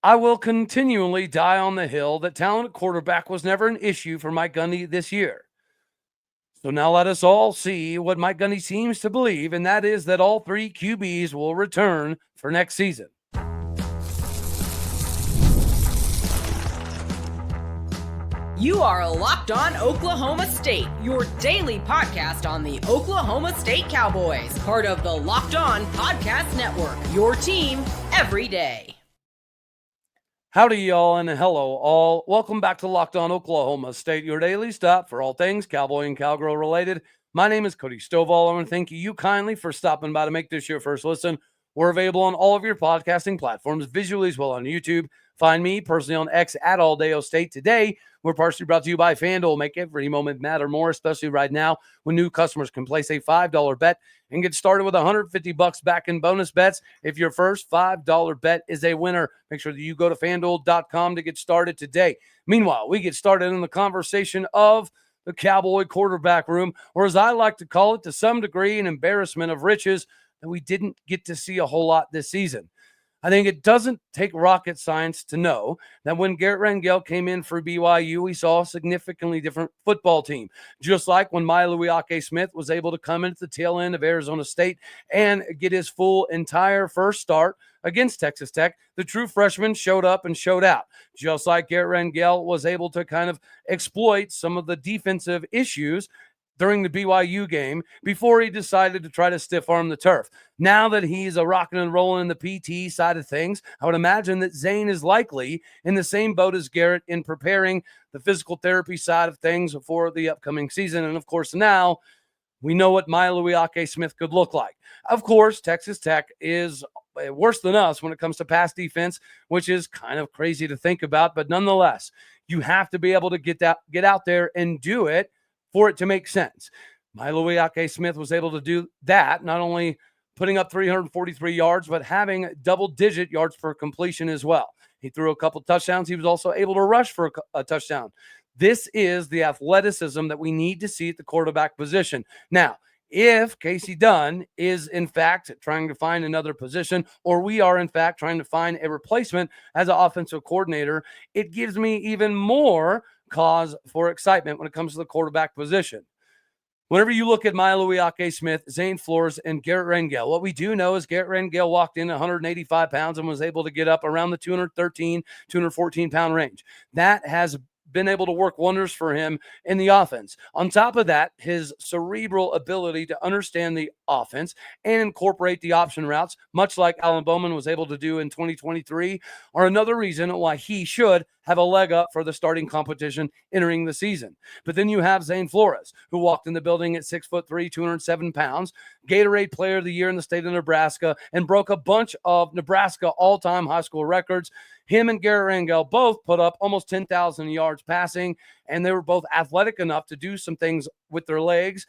I will continually die on the hill that talent at quarterback was never an issue for Mike Gundy this year. So now let us all see what Mike Gundy seems to believe, and that is that all three QBs will return for next season. You are Locked On Oklahoma State, your daily podcast on the Oklahoma State Cowboys, part of the Locked On Podcast Network, your team every day. Howdy, y'all, and hello, all. Welcome back to Locked On Oklahoma State, your daily stop for all things Cowboy and Cowgirl related. My name is Cody Stovall. I want to thank you kindly for stopping by to make this your first listen. We're available on all of your podcasting platforms, visually as well on YouTube. Find me personally on X at Aldeo State. Today, we're partially brought to you by FanDuel. Make every moment matter more, especially right now when new customers can place a $5 bet and get started with $150 back in bonus bets. If your first $5 bet is a winner, make sure that you go to FanDuel.com to get started today. Meanwhile, we get started in the conversation of the Cowboy quarterback room, or as I like to call it, to some degree, an embarrassment of riches that we didn't get to see a whole lot this season. I think it doesn't take rocket science to know that when Garret Rangel came in for BYU, we saw a significantly different football team. Just like when Maealiuaki Smith was able to come in at the tail end of Arizona State and get his full entire first start against Texas Tech, the true freshman showed up and showed out. Just like Garret Rangel was able to kind of exploit some of the defensive issues during the BYU game before he decided to try to stiff arm the turf. Now that he's a rocking and rolling in the PT side of things, I would imagine that Zane is likely in the same boat as Garret in preparing the physical therapy side of things for the upcoming season. And of course, now we know what Maealiuaki Smith could look like. Of course, Texas Tech is worse than us when it comes to pass defense, which is kind of crazy to think about. But nonetheless, you have to be able to get out there and do it for it to make sense. Maealiuaki Smith was able to do that, not only putting up 343 yards, but having double-digit yards per completion as well. He threw a couple touchdowns. He was also able to rush for a touchdown. This is the athleticism that we need to see at the quarterback position. Now, if Casey Dunn is, in fact, trying to find another position, or we are, in fact, trying to find a replacement as an offensive coordinator, it gives me even more cause for excitement when it comes to the quarterback position. Whenever you look at Maealiuaki Smith, Zane Flores, and Garret Rangel, what we do know is Garret Rangel walked in 185 pounds and was able to get up around the 213, 214-pound range. That has been able to work wonders for him in the offense. On top of that, his cerebral ability to understand the offense and incorporate the option routes, much like Alan Bowman was able to do in 2023, are another reason why he should have a leg up for the starting competition entering the season. But then you have Zane Flores, who walked in the building at 6'3", 207 pounds, Gatorade Player of the Year in the state of Nebraska, and broke a bunch of Nebraska all-time high school records. Him and Garret Rangel both put up almost 10,000 yards passing, and they were both athletic enough to do some things with their legs.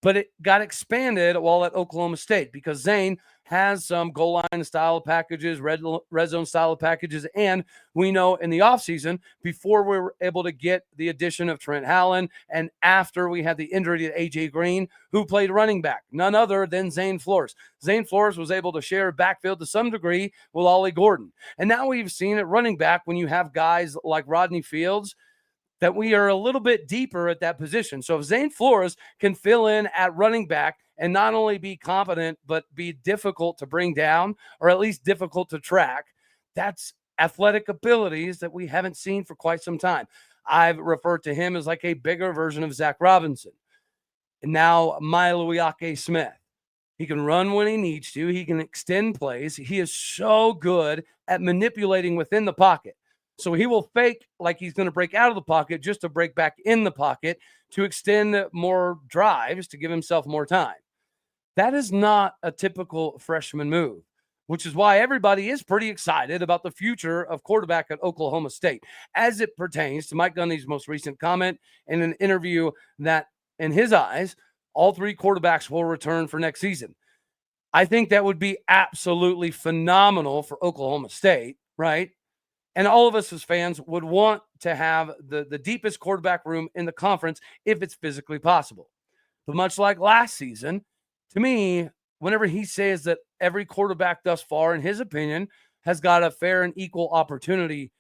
But it got expanded while at Oklahoma State because Zane has some goal line style packages, red zone style packages, and we know in the offseason, before we were able to get the addition of Trent Hallen, and after we had the injury to A.J. Green, who played running back, none other than Zane Flores. Zane Flores was able to share backfield to some degree with Ollie Gordon. And now we've seen at running back when you have guys like Rodney Fields, that we are a little bit deeper at that position. So if Zane Flores can fill in at running back and not only be competent, but be difficult to bring down, or at least difficult to track, that's athletic abilities that we haven't seen for quite some time. I've referred to him as like a bigger version of Zach Robinson. And now Maealiuaki Smith. He can run when he needs to. He can extend plays. He is so good at manipulating within the pocket. So he will fake like he's going to break out of the pocket just to break back in the pocket to extend more drives to give himself more time. That is not a typical freshman move, which is why everybody is pretty excited about the future of quarterback at Oklahoma State as it pertains to Mike Gundy's most recent comment in an interview that, in his eyes, all three quarterbacks will return for next season. I think that would be absolutely phenomenal for Oklahoma State, right? And all of us as fans would want to have the deepest quarterback room in the conference if it's physically possible. But much like last season, to me, whenever he says that every quarterback thus far, in his opinion, has got a fair and equal opportunity?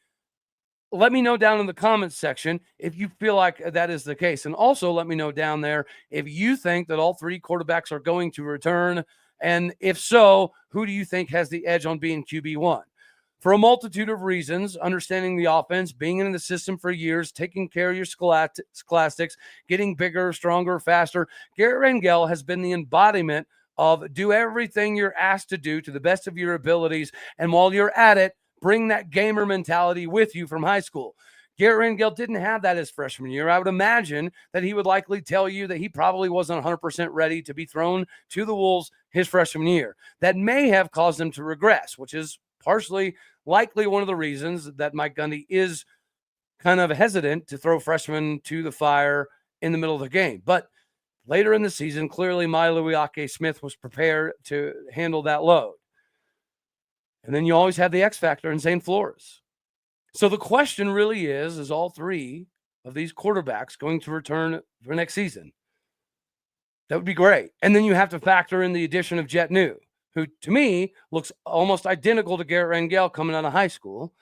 Let me know down in the comments section if you feel like that is the case. And also let me know down there if you think that all three quarterbacks are going to return. And if so, who do you think has the edge on being QB1? For a multitude of reasons, understanding the offense, being in the system for years, taking care of your scholastics, getting bigger, stronger, faster, Garret Rangel has been the embodiment of do everything you're asked to do to the best of your abilities. And while you're at it, bring that gamer mentality with you from high school. Garret Rangel didn't have that his freshman year. I would imagine that he would likely tell you that he probably wasn't 100% ready to be thrown to the Wolves his freshman year. That may have caused him to regress, which is partially likely one of the reasons that Mike Gundy is kind of hesitant to throw freshmen to the fire in the middle of the game. But later in the season, clearly Maealiuaki Smith was prepared to handle that load. And then you always have the X factor in Zane Flores. So the question really is all three of these quarterbacks going to return for next season? That would be great. And then you have to factor in the addition of Jet New, who to me looks almost identical to Garret Rangel coming out of high school.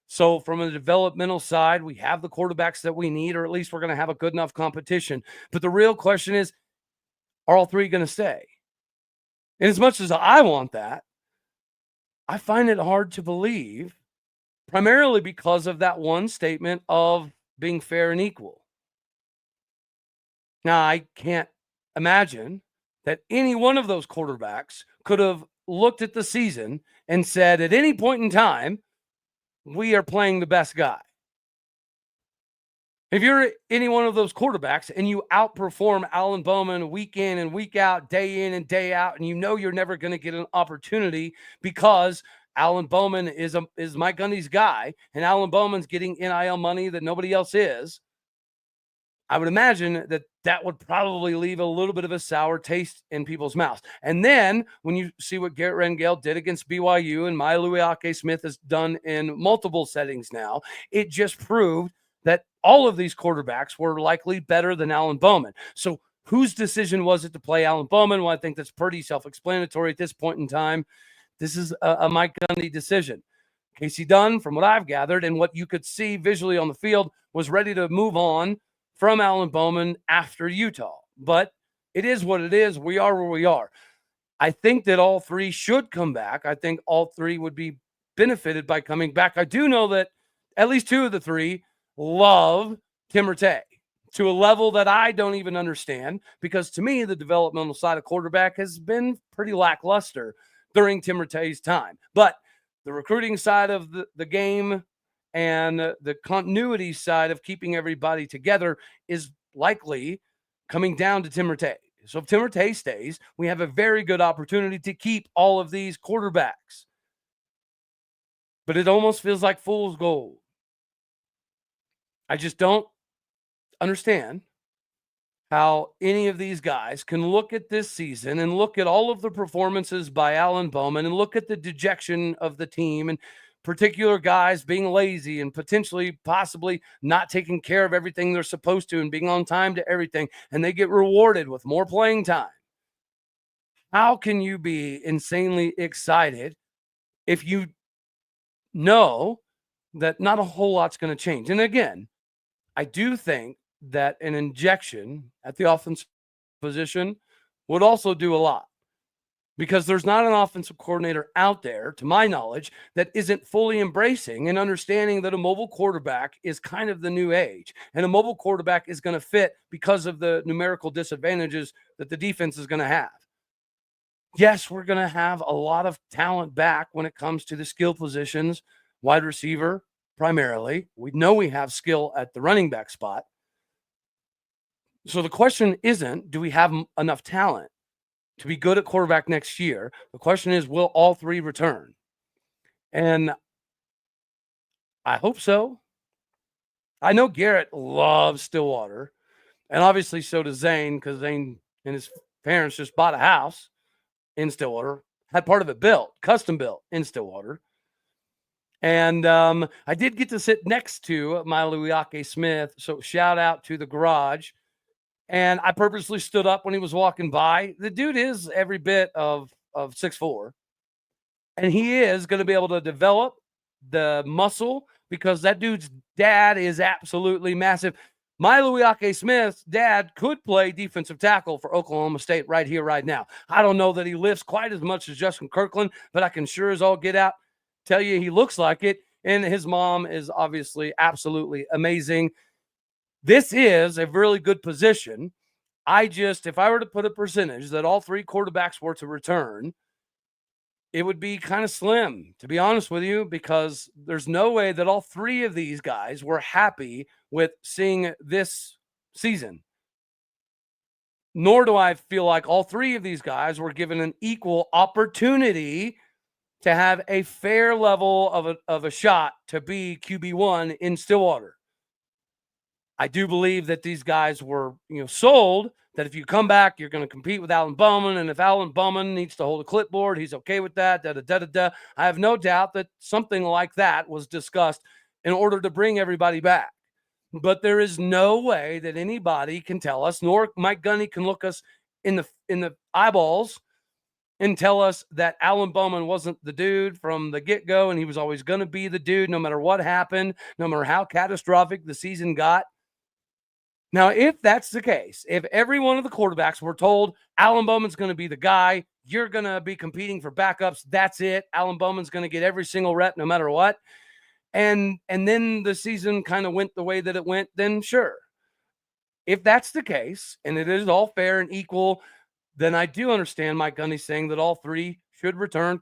So from a developmental side, we have the quarterbacks that we need, or at least we're going to have a good enough competition. But the real question is, are all three going to stay? And as much as I want that, I find it hard to believe, primarily because of that one statement of being fair and equal. Now, I can't imagine that any one of those quarterbacks could have looked at the season and said at any point in time, we are playing the best guy. If you're any one of those quarterbacks and you outperform Alan Bowman week in and week out, day in and day out, and you know you're never going to get an opportunity because Alan Bowman is Mike Gundy's guy, and Alan Bowman's getting NIL money that nobody else is, I would imagine that would probably leave a little bit of a sour taste in people's mouths. And then when you see what Garret Rangel did against BYU and Maealiuaki Smith has done in multiple settings now, it just proved that all of these quarterbacks were likely better than Alan Bowman. So whose decision was it to play Alan Bowman? Well, I think that's pretty self-explanatory at this point in time. This is a Mike Gundy decision. Casey Dunn, from what I've gathered and what you could see visually on the field, was ready to move on from Alan Bowman after Utah. But it is what it is. We are where we are. I think that all three should come back. I think all three would be benefited by coming back. I do know that at least two of the three love Tim Rattay to a level that I don't even understand, because to me, the developmental side of quarterback has been pretty lackluster during Tim Rattay's time. But the recruiting side of the game and the continuity side of keeping everybody together is likely coming down to Tim Rattay. So if Tim Rattay stays, we have a very good opportunity to keep all of these quarterbacks. But it almost feels like fool's gold. I just don't understand how any of these guys can look at this season and look at all of the performances by Alan Bowman and look at the dejection of the team and particular guys being lazy and potentially possibly not taking care of everything they're supposed to and being on time to everything, and they get rewarded with more playing time. How can you be insanely excited if you know that not a whole lot's going to change? And again, I do think that an injection at the offensive position would also do a lot, because there's not an offensive coordinator out there, to my knowledge, that isn't fully embracing and understanding that a mobile quarterback is kind of the new age, and a mobile quarterback is going to fit because of the numerical disadvantages that the defense is going to have. Yes, we're going to have a lot of talent back when it comes to the skill positions, wide receiver primarily. We know we have skill at the running back spot. So the question isn't, do we have enough talent to be good at quarterback next year? The question is, will all three return? And I hope so. I know Garret loves Stillwater, and obviously so does Zane, because Zane and his parents just bought a house in Stillwater, had part of it built, custom built in Stillwater. And I did get to sit next to Maealiuaki Smith, so shout out to the garage. And I purposely stood up when he was walking by. The dude is every bit of 6'4", And he is going to be able to develop the muscle because that dude's dad is absolutely massive. Maealiuaki Smith's dad could play defensive tackle for Oklahoma State right here, right now. I don't know that he lifts quite as much as Justin Kirkland, but I can sure as all get out tell you he looks like it. And his mom is obviously absolutely amazing. This is a really good position. If I were to put a percentage that all three quarterbacks were to return, it would be kind of slim, to be honest with you, because there's no way that all three of these guys were happy with seeing this season. Nor do I feel like all three of these guys were given an equal opportunity to have a fair level of a shot to be QB1 in Stillwater. I do believe that these guys were, sold that if you come back, you're going to compete with Alan Bowman. And if Alan Bowman needs to hold a clipboard, he's okay with that. I have no doubt that something like that was discussed in order to bring everybody back. But there is no way that anybody can tell us, nor Mike Gundy can look us in the eyeballs and tell us that Alan Bowman wasn't the dude from the get-go, and he was always going to be the dude no matter what happened, no matter how catastrophic the season got. Now, if that's the case, if every one of the quarterbacks were told Alan Bowman's going to be the guy, you're going to be competing for backups, that's it. Alan Bowman's going to get every single rep no matter what. And then the season kind of went the way that it went, then sure. If that's the case, and it is all fair and equal, then I do understand Mike Gundy saying that all three could return.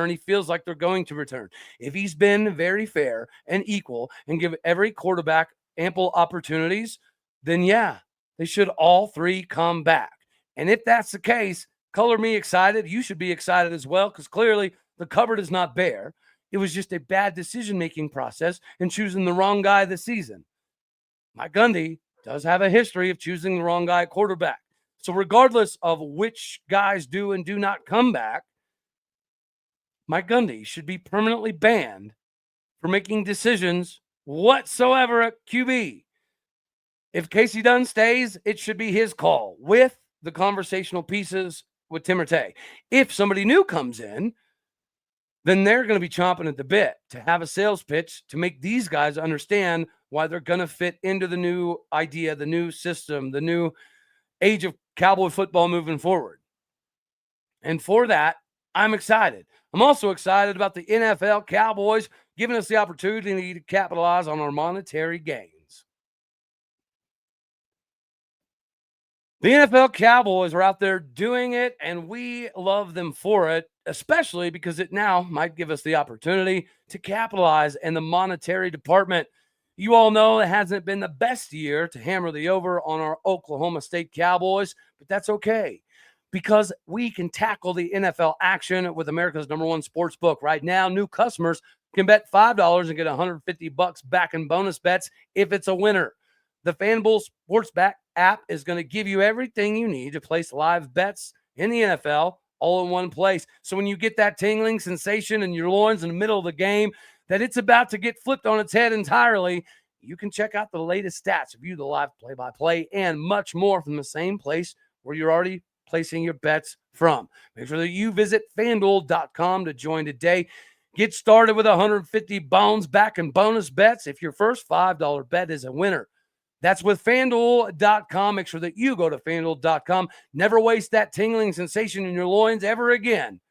He feels like they're going to return. If he's been very fair and equal and give every quarterback ample opportunities, then yeah, they should all three come back. And if that's the case, color me excited. You should be excited as well, because clearly the cupboard is not bare. It was just a bad decision-making process and choosing the wrong guy this season. Mike Gundy does have a history of choosing the wrong guy at quarterback. So regardless of which guys do and do not come back, Mike Gundy should be permanently banned for making decisions whatsoever at QB. If Casey Dunn stays, it should be his call with the conversational pieces with Tim Rattay. If somebody new comes in, then they're going to be chomping at the bit to have a sales pitch to make these guys understand why they're going to fit into the new idea, the new system, the new age of Cowboy football moving forward. And for that, I'm excited. I'm also excited about the NFL Cowboys giving us the opportunity to capitalize on our monetary gains. The NFL Cowboys are out there doing it, and we love them for it, especially because it now might give us the opportunity to capitalize in the monetary department. You all know it hasn't been the best year to hammer the over on our Oklahoma State Cowboys, but that's okay because we can tackle the NFL action with America's #1 sports book. Right now, new customers can bet $5 and get $150 back in bonus bets if it's a winner. The FanDuel Sportsback app is going to give you everything you need to place live bets in the NFL all in one place. So when you get that tingling sensation in your loins in the middle of the game that it's about to get flipped on its head entirely, you can check out the latest stats, view the live play-by-play, and much more from the same place where you're already placing your bets from. Make sure that you visit FanDuel.com to join today. Get started with 150 bones back in bonus bets if your first $5 bet is a winner. That's with FanDuel.com. Make sure that you go to FanDuel.com. Never waste that tingling sensation in your loins ever again,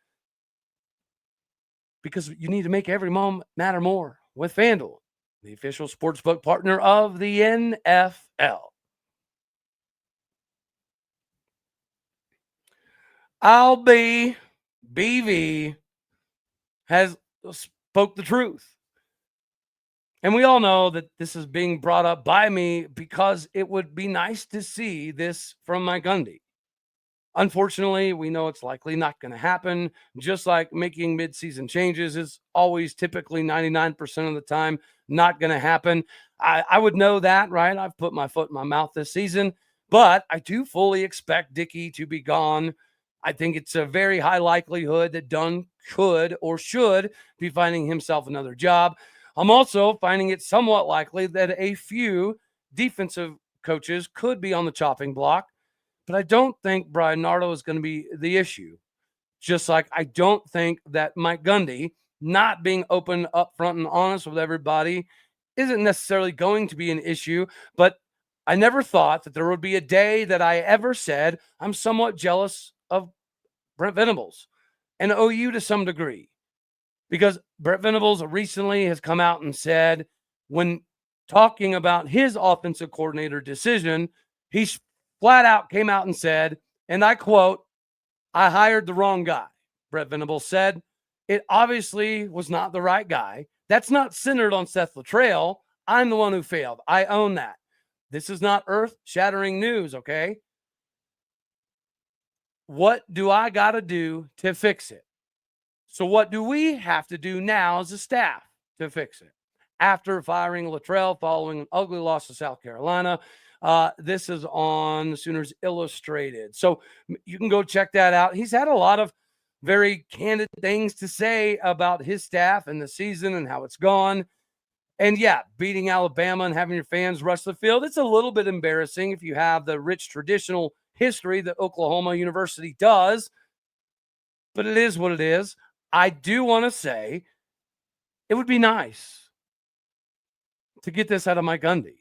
because you need to make every moment matter more with FanDuel, the official sportsbook partner of the NFL. BV has spoke the truth. And we all know that this is being brought up by me because it would be nice to see this from Mike Gundy. Unfortunately, we know it's likely not going to happen. Just like making midseason changes is always typically 99% of the time not going to happen. I would know that, right? I've put my foot in my mouth this season, but I do fully expect Dickey to be gone. I think it's a very high likelihood that Dunn could or should be finding himself another job. I'm also finding it somewhat likely that a few defensive coaches could be on the chopping block, but I don't think Brian Nardo is going to be the issue. Just like I don't think that Mike Gundy not being open, upfront, and honest with everybody isn't necessarily going to be an issue. But I never thought that there would be a day that I ever said I'm somewhat jealous of Brent Venables and OU to some degree. Because Brent Venables recently has come out and said, when talking about his offensive coordinator decision, he flat out came out and said, and I quote, "I hired the wrong guy." Brent Venables said, "It obviously was not the right guy. That's not centered on Seth Luttrell. I'm the one who failed. I own that. This is not earth-shattering news, okay? What do I got to do to fix it? So what do we have to do now as a staff to fix it?" After firing Luttrell following an ugly loss to South Carolina, this is on Sooners Illustrated. So you can go check that out. He's had a lot of very candid things to say about his staff and the season and how it's gone. And yeah, beating Alabama and having your fans rush the field, it's a little bit embarrassing if you have the rich traditional history that Oklahoma University does, but it is what it is. I do want to say it would be nice to get this out of Mike Gundy.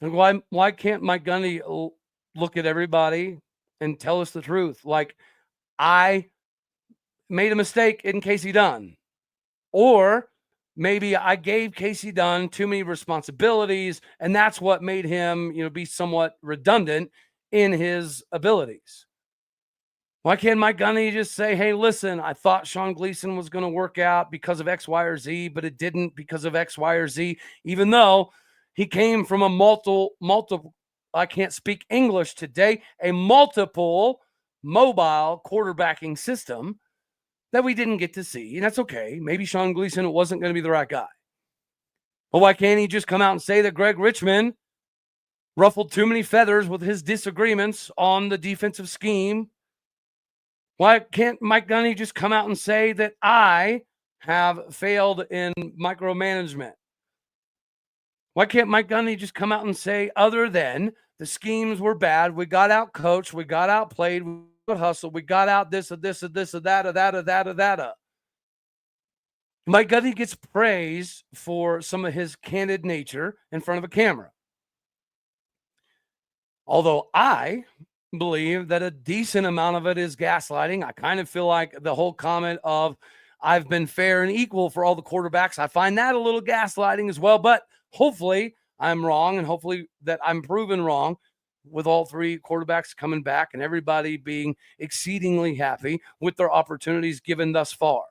And why can't Mike Gundy look at everybody and tell us the truth? Like, I made a mistake in Casey Dunn. Or maybe I gave Casey Dunn too many responsibilities, and that's what made him, be somewhat redundant in his abilities. Why can't Mike Gundy just say, "Hey, listen, I thought Sean Gleason was going to work out because of X, Y, or Z, but it didn't because of X, Y, or Z," even though he came from a multiple, I can't speak English today, a multiple mobile quarterbacking system that we didn't get to see. And that's okay. Maybe Sean Gleason wasn't going to be the right guy. But why can't he just come out and say that Greg Richmond ruffled too many feathers with his disagreements on the defensive scheme? Why can't Mike Gundy just come out and say that I have failed in micromanagement? Why can't Mike Gundy just come out and say, other than the schemes were bad, we got out coached, we got outplayed, we got hustled, we got out this, or this, or this, or that, or that, or that, or that. Mike Gundy gets praised for some of his candid nature in front of a camera. Although I believe that a decent amount of it is gaslighting. I kind of feel like the whole comment of "I've been fair and equal for all the quarterbacks," I find that a little gaslighting as well. But hopefully I'm wrong, and hopefully that I'm proven wrong with all three quarterbacks coming back and everybody being exceedingly happy with their opportunities given thus far.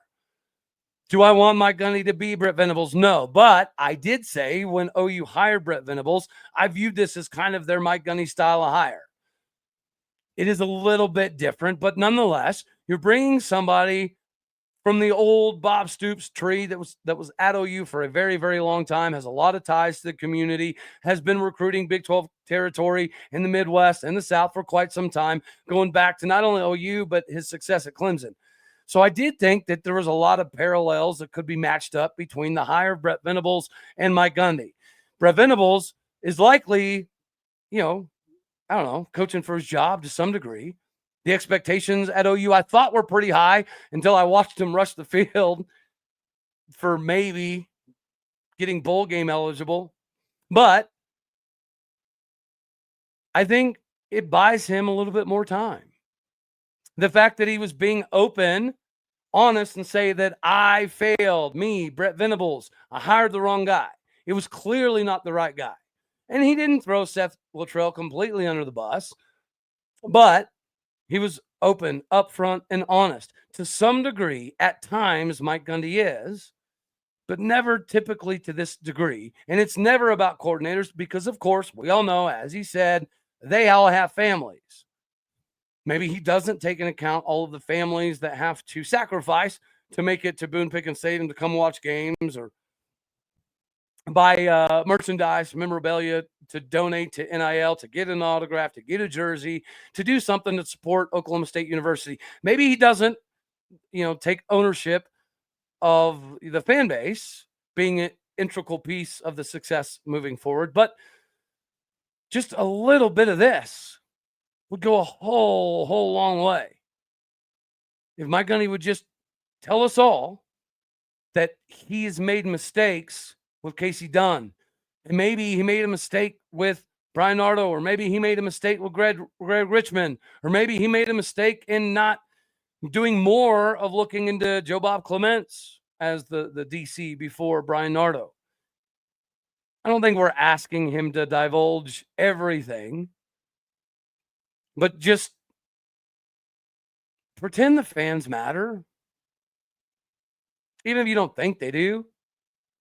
Do I want Mike Gundy to be Brent Venables? No. But I did say when OU hired Brent Venables, I viewed this as kind of their Mike Gundy style of hire. It is a little bit different, but nonetheless, you're bringing somebody from the old Bob Stoops tree that was at OU for a very, very long time, has a lot of ties to the community, has been recruiting Big 12 territory in the Midwest and the South for quite some time, going back to not only OU, but his success at Clemson. So I did think that there was a lot of parallels that could be matched up between the hire of Brent Venables and Mike Gundy. Brent Venables is likely, coaching for his job to some degree. The expectations at OU I thought were pretty high until I watched him rush the field for maybe getting bowl game eligible. But I think it buys him a little bit more time. The fact that he was being open, honest, and say that I failed, me, Brent Venables, I hired the wrong guy. It was clearly not the right guy. And he didn't throw Seth Luttrell completely under the bus, but he was open, upfront, and honest. To some degree, at times, Mike Gundy is, but never typically to this degree. And it's never about coordinators because, of course, we all know, as he said, they all have families. Maybe he doesn't take into account all of the families that have to sacrifice to make it to Boone Pickens Stadium to come watch games or buy merchandise, memorabilia, to donate to NIL, to get an autograph, to get a jersey, to do something to support Oklahoma State University. Maybe he doesn't, take ownership of the fan base being an integral piece of the success moving forward, but just a little bit of this would go a whole long way. if Mike Gundy would just tell us all that he has made mistakes with Casey Dunn, and maybe he made a mistake with Brian Nardo, or maybe he made a mistake with Greg Richmond, or maybe he made a mistake in not doing more of looking into Joe Bob Clements as the DC before Brian Nardo. I don't think we're asking him to divulge everything, but just pretend the fans matter. Even if you don't think they do,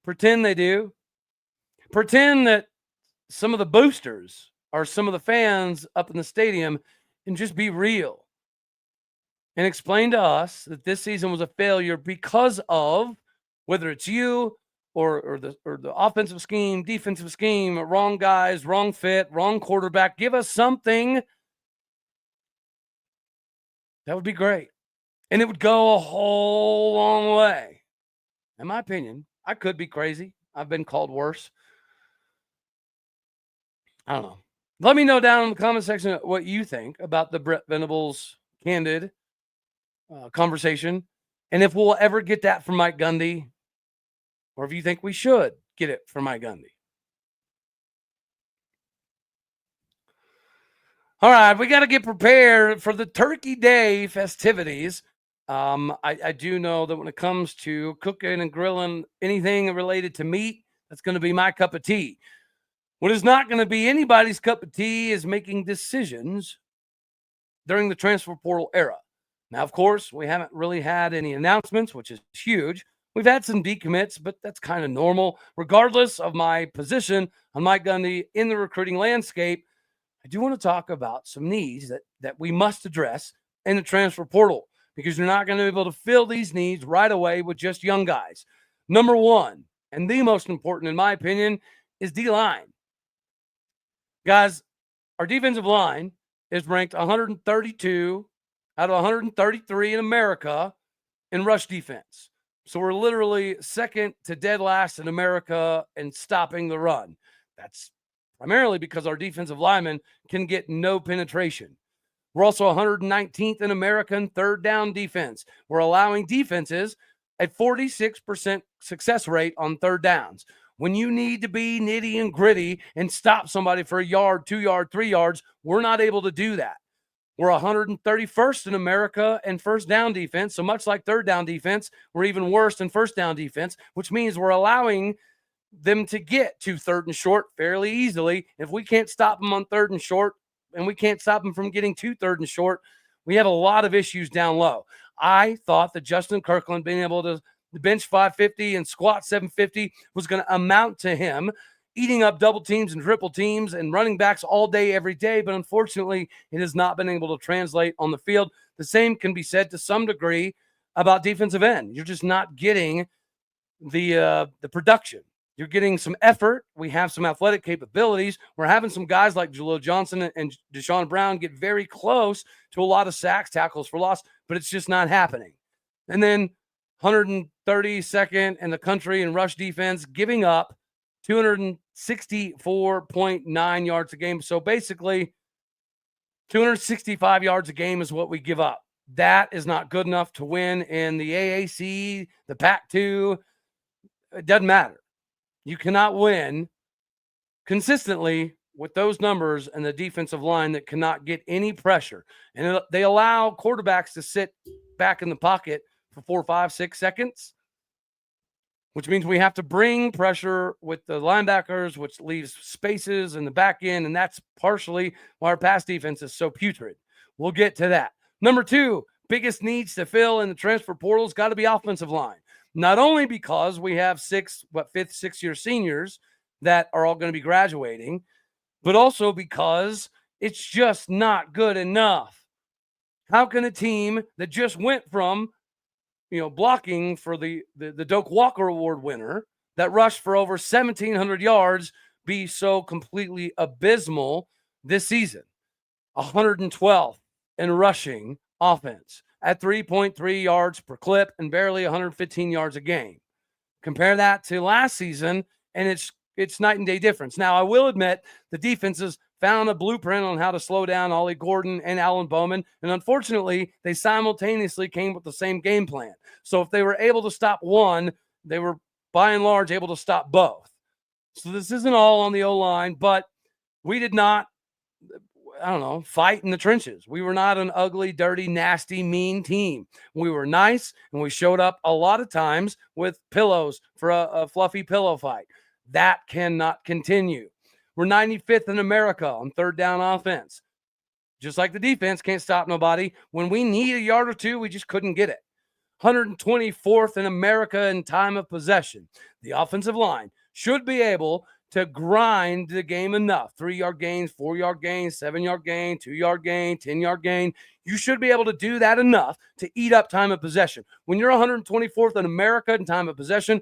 pretend they do. Pretend that some of the boosters are some of the fans up in the stadium, and just be real and explain to us that this season was a failure because of whether it's you or the offensive scheme, defensive scheme, wrong guys, wrong fit, wrong quarterback. Give us something. That would be great. And it would go a whole long way. In my opinion, I could be crazy. I've been called worse. I don't know. Let me know down in the comment section what you think about the Brent Venables Candid conversation, and if we'll ever get that from Mike Gundy, or if you think we should get it from Mike Gundy. All right, we got to get prepared for the Turkey Day festivities. I do know that when it comes to cooking and grilling anything related to meat, that's going to be my cup of tea. What is not going to be anybody's cup of tea is making decisions during the transfer portal era. Now, of course, we haven't really had any announcements, which is huge. We've had some decommits, but that's kind of normal. Regardless of my position on Mike Gundy in the recruiting landscape, I do want to talk about some needs that we must address in the transfer portal, because you're not going to be able to fill these needs right away with just young guys. Number one, and the most important in my opinion, is D-line. Guys, our defensive line is ranked 132 out of 133 in America in rush defense. So we're literally second to dead last in America in stopping the run. That's primarily because our defensive linemen can get no penetration. We're also 119th in America in third down defense. We're allowing defenses a 46% success rate on third downs. When you need to be nitty and gritty and stop somebody for a yard, 2 yards, 3 yards, we're not able to do that. We're 131st in America in first down defense. So much like third down defense, we're even worse in first down defense, which means we're allowing them to get to third and short fairly easily. If we can't stop them on third and short, and we can't stop them from getting to third and short, we have a lot of issues down low. I thought that Justin Kirkland being able to bench 550 and squat 750 was going to amount to him eating up double teams and triple teams and running backs all day, every day. But unfortunately, it has not been able to translate on the field. The same can be said to some degree about defensive end. You're just not getting the production. You're getting some effort. We have some athletic capabilities. We're having some guys like Jaleel Johnson and Deshaun Brown get very close to a lot of sacks, tackles for loss, but it's just not happening. And then 132nd in the country in rush defense, giving up 264.9 yards a game. So basically, 265 yards a game is what we give up. That is not good enough to win in the AAC, the Pac-2. It doesn't matter. You cannot win consistently with those numbers and the defensive line that cannot get any pressure. And they allow quarterbacks to sit back in the pocket for 4, 5, 6 seconds, which means we have to bring pressure with the linebackers, which leaves spaces in the back end. And that's partially why our pass defense is so putrid. We'll get to that. Number two, biggest needs to fill in the transfer portal has got to be offensive line. Not only because we have 5th, 6th-year seniors that are all going to be graduating, but also because it's just not good enough. How can a team that just went from, blocking for the Doak Walker Award winner that rushed for over 1,700 yards be so completely abysmal this season? 112th in rushing offense at 3.3 yards per clip and barely 115 yards a game. Compare that to last season, and it's night and day difference. Now, I will admit the defenses found a blueprint on how to slow down Ollie Gordon and Alan Bowman. And unfortunately, they simultaneously came with the same game plan. So if they were able to stop one, they were by and large able to stop both. So this isn't all on the O-line, but we did not, fight in the trenches. We were not an ugly, dirty, nasty, mean team. We were nice, and we showed up a lot of times with pillows for a fluffy pillow fight. That cannot continue. We're 95th in America on third down offense. Just like the defense can't stop nobody. When we need a yard or two, we just couldn't get it. 124th in America in time of possession. The offensive line should be able to grind the game enough. 3-yard gains, 4-yard gains, 7-yard gain, 2-yard gain, 10-yard gain. You should be able to do that enough to eat up time of possession. When you're 124th in America in time of possession,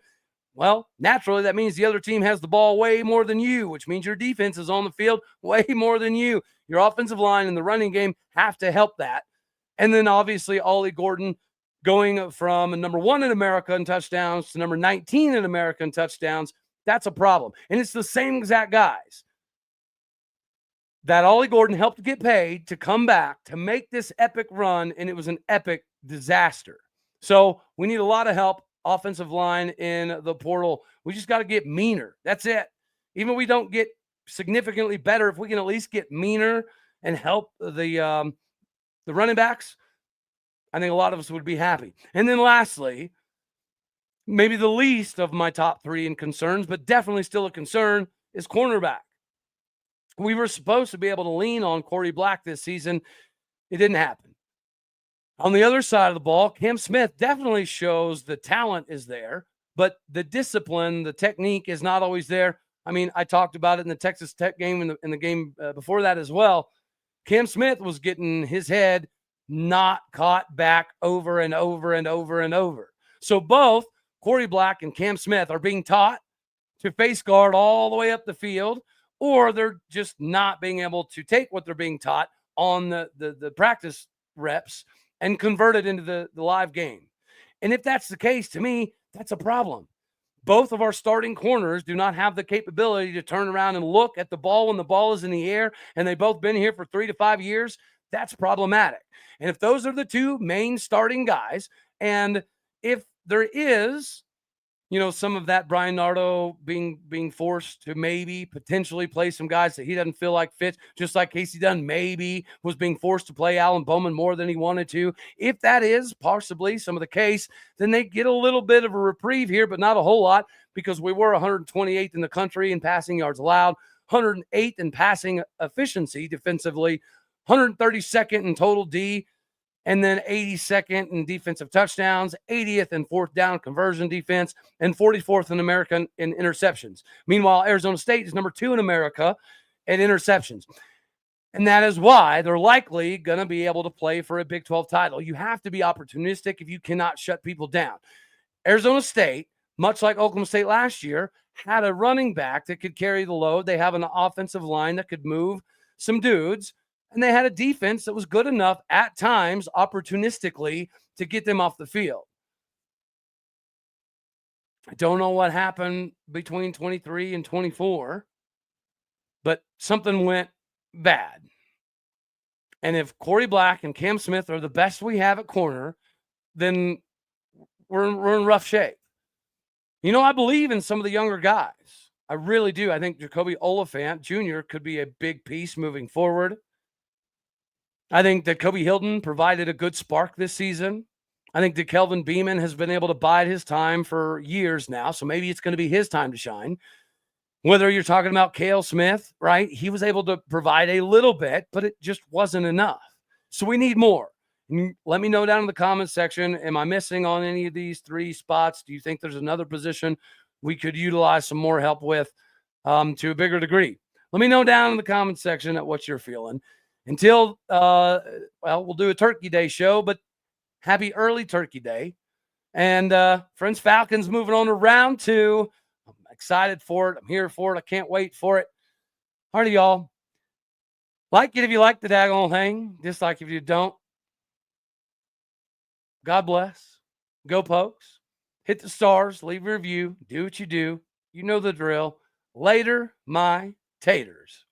well, naturally, that means the other team has the ball way more than you, which means your defense is on the field way more than you. Your offensive line and the running game have to help that. And then obviously, Ollie Gordon going from number 1 in America in touchdowns to number 19 in America in touchdowns. That's a problem. And it's the same exact guys that Ollie Gordon helped get paid to come back to make this epic run, and it was an epic disaster. So we need a lot of help, offensive line in the portal. We just got to get meaner. That's it. Even if we don't get significantly better, if we can at least get meaner and help the running backs, I think a lot of us would be happy. And then lastly, maybe the least of my top 3 in concerns, but definitely still a concern, is cornerback. We were supposed to be able to lean on Corey Black this season. It didn't happen. On the other side of the ball, Cam Smith definitely shows the talent is there, but the discipline, the technique is not always there. I mean, I talked about it in the Texas Tech game and in the game before that as well. Cam Smith was getting his head not caught back over and over and over and over. So both Corey Black and Cam Smith are being taught to face guard all the way up the field, or they're just not being able to take what they're being taught on the practice reps and convert it into the live game. And if that's the case, to me, that's a problem. Both of our starting corners do not have the capability to turn around and look at the ball when the ball is in the air, and they've both been here for 3 to 5 years. That's problematic. And if those are the two main starting guys, and if there is, some of that Brian Nardo being forced to maybe potentially play some guys that he doesn't feel like fits, just like Casey Dunn maybe was being forced to play Alan Bowman more than he wanted to. If that is possibly some of the case, then they get a little bit of a reprieve here, but not a whole lot, because we were 128th in the country in passing yards allowed, 108th in passing efficiency defensively, 132nd in total D, and then 82nd in defensive touchdowns, 80th in fourth down conversion defense, and 44th in America in interceptions. Meanwhile, Arizona State is number 2 in America at interceptions. And that is why they're likely going to be able to play for a Big 12 title. You have to be opportunistic if you cannot shut people down. Arizona State, much like Oklahoma State last year, had a running back that could carry the load. They have an offensive line that could move some dudes. And they had a defense that was good enough at times, opportunistically, to get them off the field. I don't know what happened between 23 and 24, but something went bad. And if Corey Black and Cam Smith are the best we have at corner, then we're in rough shape. I believe in some of the younger guys. I really do. I think Jacoby Oliphant Jr. could be a big piece moving forward. I think that Kobe Hilton provided a good spark this season. I think that Kelvin Beeman has been able to bide his time for years now, so maybe it's going to be his time to shine. Whether you're talking about Cale Smith, right? He was able to provide a little bit, but it just wasn't enough. So we need more. Let me know down in the comments section, am I missing on any of these 3 spots? Do you think there's another position we could utilize some more help with to a bigger degree? Let me know down in the comments section at what you're feeling. Until, we'll do a Turkey Day show, but happy early Turkey Day. And Friends Falcons moving on to round 2. I'm excited for it. I'm here for it. I can't wait for it. All right, y'all. Like it if you like the daggone thing. Dislike if you don't. God bless. Go Pokes. Hit the stars. Leave a review. Do what you do. You know the drill. Later, my taters.